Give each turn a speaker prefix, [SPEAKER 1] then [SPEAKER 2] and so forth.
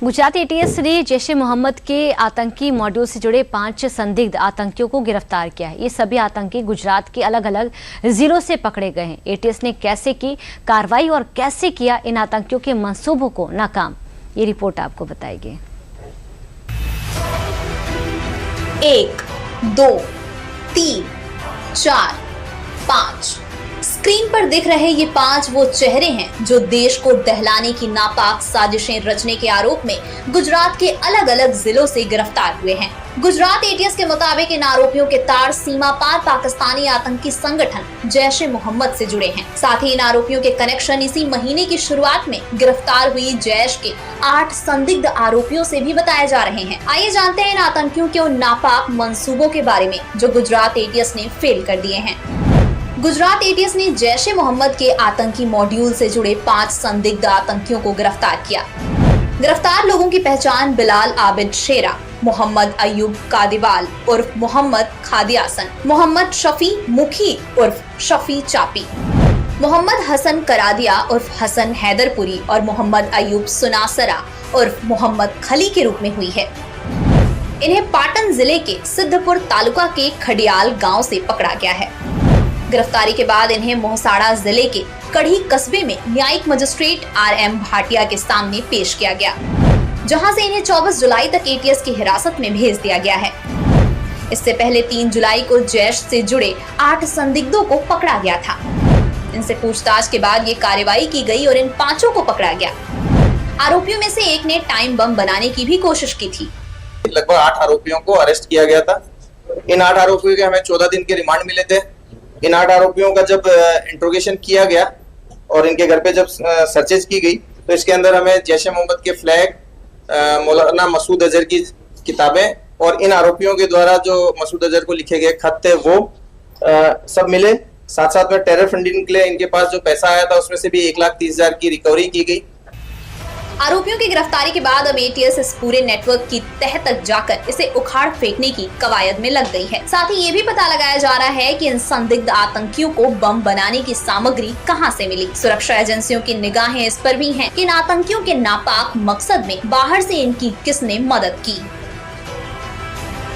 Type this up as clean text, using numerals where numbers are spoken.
[SPEAKER 1] Gujarat ATS ने जैश ए मोहम्मद के आतंकी मॉड्यूल से जुड़े 5 संदिग्ध आतंकियों को गिरफ्तार किया है। ये सभी आतंकी गुजरात के अलग अलग जिलों से पकड़े गए हैं। एटीएस ने कैसे की कार्रवाई और कैसे किया इन आतंकियों के मंसूबों को नाकाम, ये रिपोर्ट आपको बताएगी।
[SPEAKER 2] 1, 2, 3, 4, 5 स्क्रीन पर दिख रहे ये 5 वो चेहरे हैं जो देश को दहलाने की नापाक साजिशें रचने के आरोप में गुजरात के अलग अलग जिलों से गिरफ्तार हुए हैं। गुजरात एटीएस के मुताबिक इन आरोपियों के तार सीमा पार पाकिस्तानी आतंकी संगठन जैश ए मोहम्मद से जुड़े हैं। साथ ही इन आरोपियों के कनेक्शन इसी महीने की शुरुआत में गिरफ्तार हुई जैश के 8 संदिग्ध आरोपियों से भी बताए जा रहे हैं। आइए जानते हैं इन आतंकियों के उन नापाक मंसूबों के बारे में जो गुजरात एटीएस ने फेल कर दिए हैं। गुजरात एटीएस ने जैश ए मोहम्मद के आतंकी मॉड्यूल से जुड़े 5 संदिग्ध आतंकियों को गिरफ्तार किया। गिरफ्तार लोगों की पहचान बिलाल आबिद शेरा, मोहम्मद अयूब कादिवाल उर्फ मोहम्मद खादियासन, मोहम्मद शफी मुखी उर्फ शफी चापी, मोहम्मद हसन करादिया उर्फ हसन हैदरपुरी और मोहम्मद अयूब सुनासरा उर्फ मोहम्मद खली के रूप में हुई है। इन्हें पाटन जिले के सिद्धपुर तालुका के खडियाल गाँव से पकड़ा गया है। गिरफ्तारी के बाद इन्हें मोहसाड़ा जिले के कढ़ी कस्बे में न्यायिक मजिस्ट्रेट RM भाटिया के सामने पेश किया गया, जहां से इन्हें 24 जुलाई तक एटीएस की हिरासत में भेज दिया गया है। इससे पहले 3 जुलाई को जैश से जुड़े 8 संदिग्धों को पकड़ा गया था। इनसे पूछताछ के बाद ये कार्रवाई की गई और इन 5 को पकड़ा गया। आरोपियों में से एक ने टाइम बम बनाने की भी कोशिश की थी।
[SPEAKER 3] लगभग 8 आरोपियों को अरेस्ट किया गया था। इन 8 आरोपियों के हमें 14 दिन के रिमांड मिले थे। इन 8 आरोपियों का जब इंट्रोगेशन किया गया और इनके घर पे जब सर्चेज की गई तो इसके अंदर हमें जैश ए मोहम्मद के फ्लैग, मौलाना मसूद अजहर की किताबें और इन आरोपियों के द्वारा जो मसूद अजहर को लिखे गए खत थे वो सब मिले। साथ साथ में टेरर फंडिंग के लिए इनके पास जो पैसा आया था उसमें से भी 1,30,000 की रिकवरी की गई।
[SPEAKER 2] आरोपियों की गिरफ्तारी के बाद अब एटीएस इस पूरे नेटवर्क की तह तक जाकर इसे उखाड़ फेंकने की कवायद में लग गई है। साथ ही ये भी पता लगाया जा रहा है कि इन संदिग्ध आतंकियों को बम बनाने की सामग्री कहां से मिली। सुरक्षा एजेंसियों की निगाहें इस पर भी हैं कि इन आतंकियों के नापाक मकसद में बाहर से इनकी किसने मदद की।